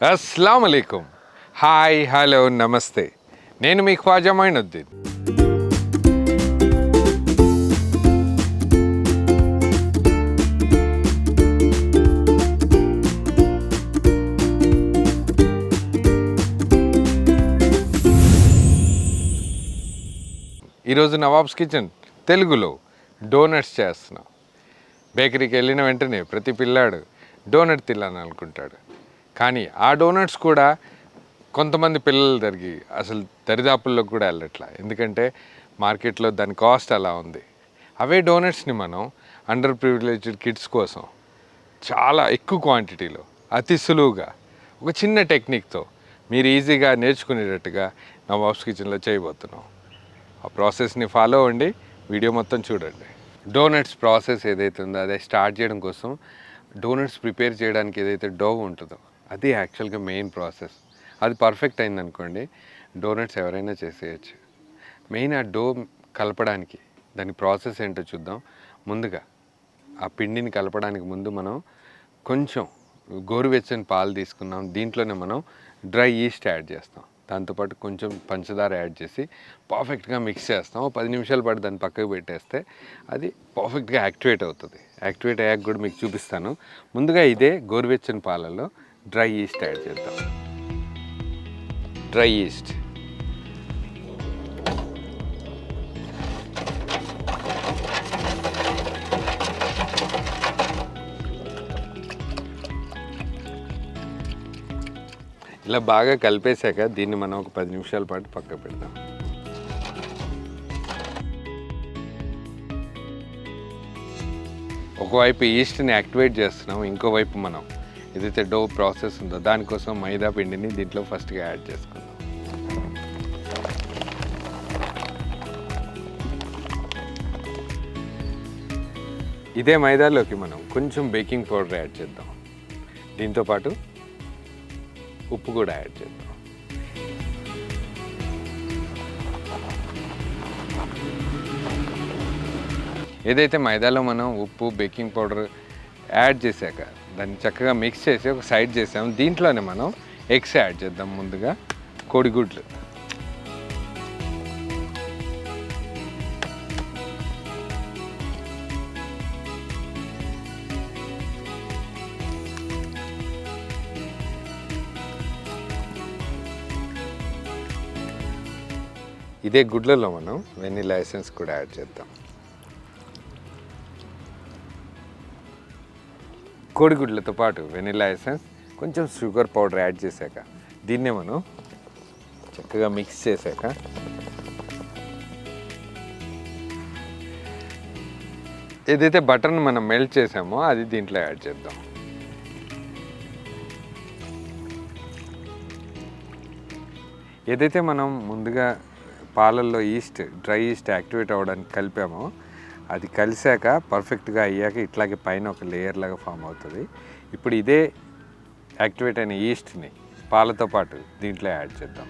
అస్సలాం అలైకుం. Hi, hello, నమస్తే. నేను మీ ఖ్వాజా మొయినుద్దీన్. ఈరోజు నవాబ్స్ కిచెన్ తెలుగులో డోనట్స్ చేస్తున్నాం. బేకరీకి వెళ్ళిన వెంటనే ప్రతి పిల్లాడు డోనట్ తినాలని అనుకుంటాడు. కానీ ఆ డోనట్స్ కూడా కొంతమంది పిల్లల అసలు దరిదాపుల్లోకి కూడా వెళ్ళట్లా. ఎందుకంటే మార్కెట్లో దాని కాస్ట్ అలా ఉంది. అవే డోనట్స్ని మనం అండర్ ప్రివిలేజ్డ్ కిడ్స్ కోసం చాలా ఎక్కువ క్వాంటిటీలో అతి సులువుగా ఒక చిన్న టెక్నిక్తో మీరు ఈజీగా నేర్చుకునేటట్టుగా నవాబ్స్ కిచెన్లో చేయబోతున్నాం. ఆ ప్రాసెస్ని ఫాలో అవ్వండి, వీడియో మొత్తం చూడండి. డోనట్స్ ప్రాసెస్ ఏదైతే ఉందో అదే స్టార్ట్ చేయడం కోసం డోనట్స్ ప్రిపేర్ చేయడానికి ఏదైతే డో ఉంటుందో అది యాక్చువల్గా మెయిన్ ప్రాసెస్. అది పర్ఫెక్ట్ అయిందనుకోండి, డోనట్స్ ఎవరైనా చేసేయచ్చు. మెయిన్ ఆ డో కలపడానికి దాని ప్రాసెస్ ఏంటో చూద్దాం. ముందుగా ఆ పిండిని కలపడానికి ముందు మనం కొంచెం గోరువెచ్చని పాలు తీసుకున్నాం. దీంట్లోనే మనం డ్రై ఈస్ట్ యాడ్ చేస్తాం. దాంతోపాటు కొంచెం పంచదార యాడ్ చేసి పర్ఫెక్ట్గా మిక్స్ చేస్తాం. 10 నిమిషాల పాటు దాన్ని పక్కకు పెట్టేస్తే అది పర్ఫెక్ట్గా యాక్టివేట్ అవుతుంది. యాక్టివేట్ అయ్యాక కూడా మీకు చూపిస్తాను. ముందుగా ఇదే గోరువెచ్చని పాలల్లో డ్రై ఈస్ట్ యాడ్ చేద్దాం. డ్రై ఈస్ట్ ఇలా బాగా కలిపేశాక దీన్ని మనం ఒక 10 నిమిషాల పాటు పక్కకు పెడదాం. ఒకవైపు ఈస్ట్ని యాక్టివేట్ చేస్తున్నాం, ఇంకోవైపు మనం ఏదైతే డో ప్రాసెస్ ఉందో దానికోసం మైదా పిండిని దీంట్లో ఫస్ట్గా యాడ్ చేసుకుందాం. ఇదే మైదాలోకి మనం కొంచెం బేకింగ్ పౌడర్ యాడ్ చేద్దాం. దీంతోపాటు ఉప్పు కూడా యాడ్ చేద్దాం. ఏదైతే మైదాలో మనం ఉప్పు బేకింగ్ పౌడర్ యాడ్ చేశాక దాన్ని చక్కగా మిక్స్ చేసి ఒక సైడ్ చేసాము. దీంట్లోనే మనం ఎగ్స్ యాడ్ చేద్దాం. ముందుగా కోడిగుడ్లు, ఇదే గుడ్లలో మనం వెనిలా ఎసెన్స్ కూడా యాడ్ చేద్దాం. కోడిగుడ్లతో పాటు వెనిలా ఎసెన్స్, కొంచెం షుగర్ పౌడర్ యాడ్ చేశాక దీన్నే మనం చక్కగా మిక్స్ చేశాక ఏదైతే బటర్ని మనం మెల్ట్ చేసామో అది దీంట్లో యాడ్ చేద్దాం. ఏదైతే మనం ముందుగా పాలల్లో డ్రై ఈస్ట్ యాక్టివేట్ అవ్వడానికి కలిపామో అది కలిసాక పర్ఫెక్ట్గా అయ్యాక ఇట్లాగే పైన ఒక లేయర్ లాగా ఫామ్ అవుతుంది. ఇప్పుడు ఇదే యాక్టివేట్ అయిన ఈస్ట్ని పాలతో పాటు దీంట్లో యాడ్ చేద్దాం.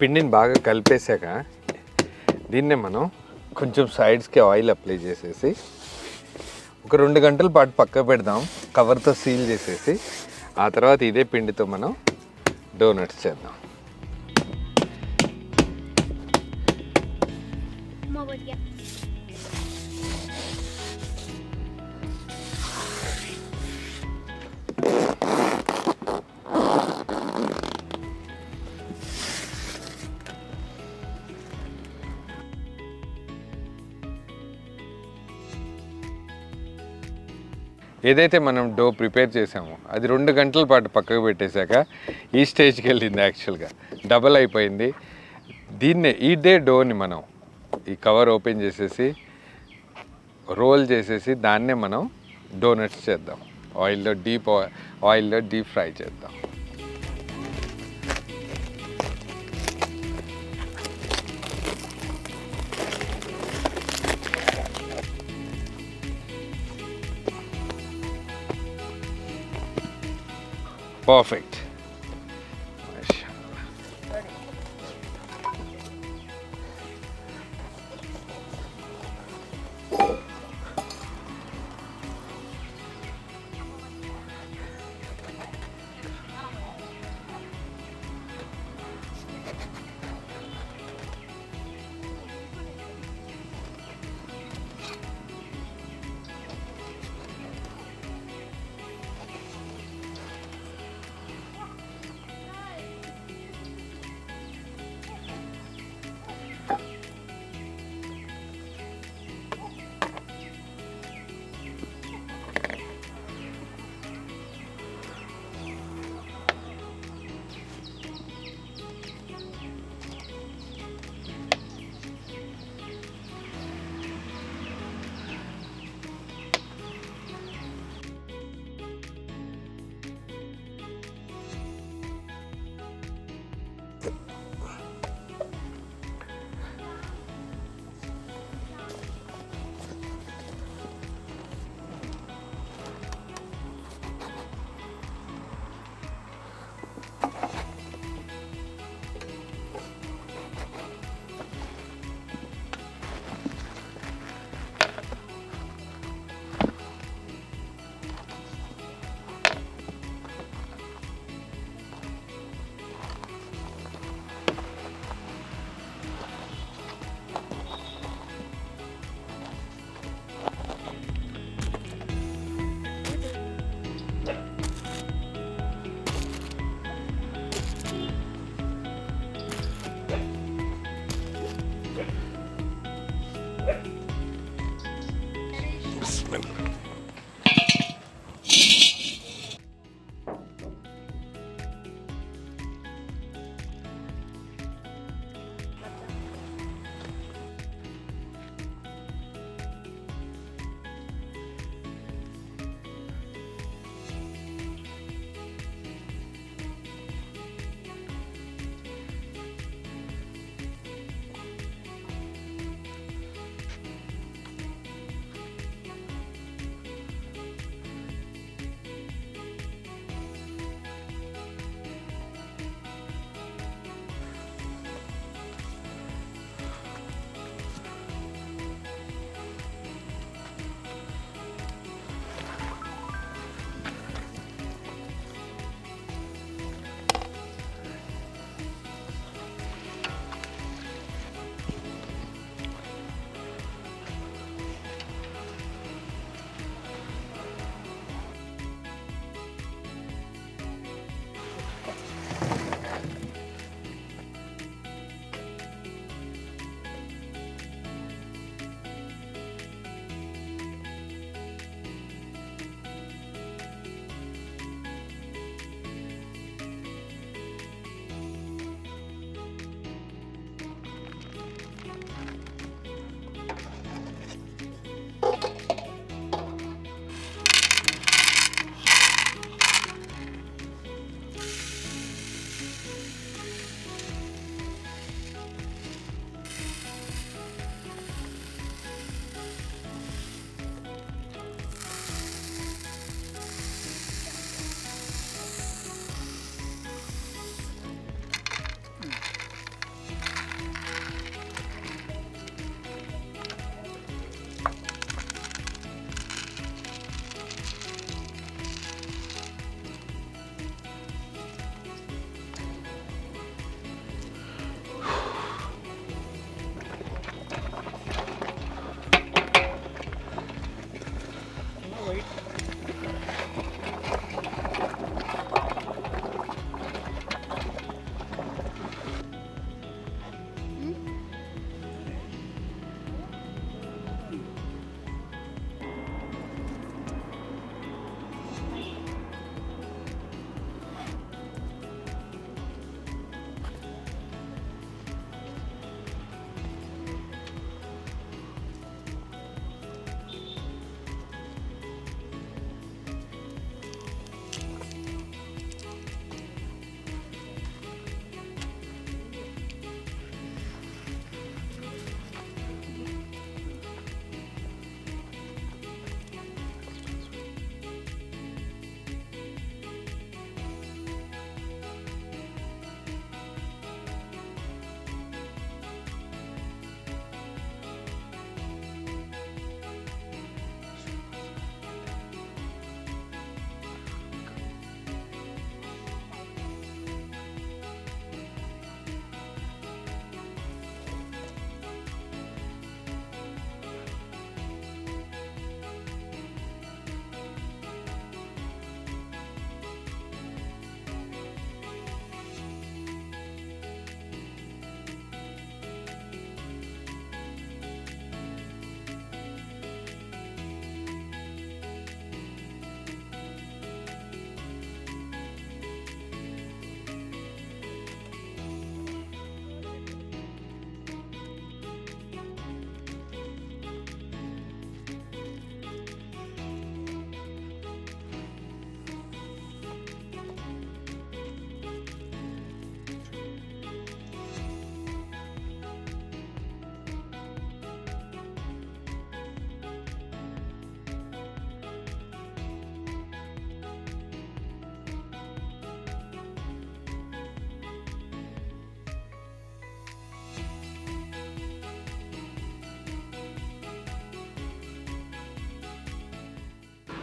పిండిని బాగా కలిపేశాక దీన్నే మనం కొంచెం సైడ్స్కి ఆయిల్ అప్లై చేసేసి ఒక 2 గంటల పాటు పక్క పెడదాం, కవర్తో సీల్ చేసేసి. ఆ తర్వాత ఇదే పిండితో మనం డోనట్స్ చేద్దాం. ఏదైతే మనం డో ప్రిపేర్ చేసామో అది 2 గంటల పాటు పక్కకు పెట్టేశాక ఈ స్టేజ్కి వెళ్ళింది. యాక్చువల్గా డబల్ అయిపోయింది. ఇదే డోని మనం ఈ కవర్ ఓపెన్ చేసేసి రోల్ చేసేసి దాన్నే మనం డోనట్స్ చేద్దాం. ఆయిల్లో డీప్ ఫ్రై చేద్దాం. పర్ఫెక్ట్.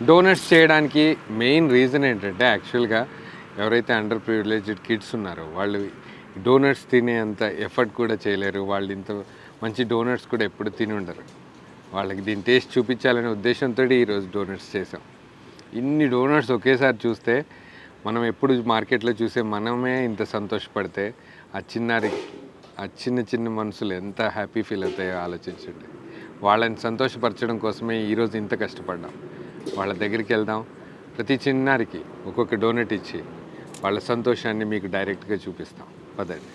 డోనట్స్ చేయడానికి మెయిన్ రీజన్ ఏంటంటే యాక్చువల్గా ఎవరైతే అండర్ ప్రివిలేజ్డ్ కిడ్స్ ఉన్నారో వాళ్ళు డోనట్స్ తినేంత ఎఫర్ట్ కూడా చేయలేరు. వాళ్ళు ఇంత మంచి డోనట్స్ కూడా ఎప్పుడు తిని ఉండరు. వాళ్ళకి దీని టేస్ట్ చూపించాలనే ఉద్దేశంతో ఈరోజు డోనట్స్ చేసాం. ఇన్ని డోనట్స్ ఒకేసారి చూస్తే మనం ఎప్పుడు మార్కెట్లో చూసే మనమే ఇంత సంతోషపడితే ఆ చిన్న చిన్న మనసులు ఎంత హ్యాపీ ఫీల్ అవుతాయో ఆలోచించండి. వాళ్ళని సంతోషపరచడం కోసమే ఈరోజు ఇంత కష్టపడ్డాం. వాళ్ళ దగ్గరికి వెళ్దాం, ప్రతి చిన్నారికి ఒక్కొక్క డోనట్ ఇచ్చి వాళ్ళ సంతోషాన్ని మీకు డైరెక్ట్గా చూపిస్తాం. పదండి.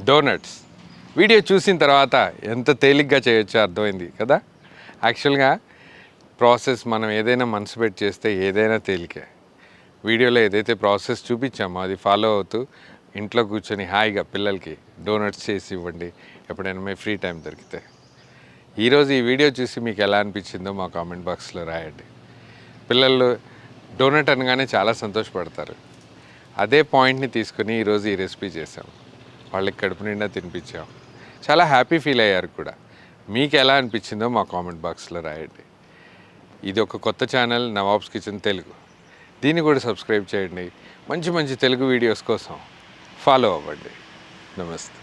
డోనట్స్ వీడియో చూసిన తర్వాత ఎంత తేలిగ్గా చేయొచ్చో అర్థమైంది కదా. యాక్చువల్గా ప్రాసెస్ మనం ఏదైనా మనసు పెట్టి చేస్తే ఏదైనా తేలికే. వీడియోలో ఏదైతే ప్రాసెస్ చూపించామో అది ఫాలో అవుతూ ఇంట్లో కూర్చొని హాయిగా పిల్లలకి డోనట్స్ చేసి ఇవ్వండి ఎప్పుడైనా మీ ఫ్రీ టైం దొరికితే. ఈరోజు ఈ వీడియో చూసి మీకు ఎలా అనిపించిందో మా కామెంట్ బాక్స్లో రాయండి. పిల్లలు డోనట్ అనగానే చాలా సంతోషపడతారు. అదే పాయింట్ని తీసుకుని ఈరోజు ఈ రెసిపీ చేసాం. వాళ్ళకి కడుపు నిండా తినిపించాం. చాలా హ్యాపీ ఫీల్ అయ్యారు కూడా. మీకు ఎలా అనిపించిందో మా కామెంట్ బాక్స్లో రాయండి. ఇది ఒక కొత్త ఛానల్ నవాబ్స్ కిచెన్ తెలుగు. దీన్ని కూడా సబ్స్క్రైబ్ చేయండి. మంచి మంచి తెలుగు వీడియోస్ కోసం ఫాలో అవ్వండి. నమస్తే.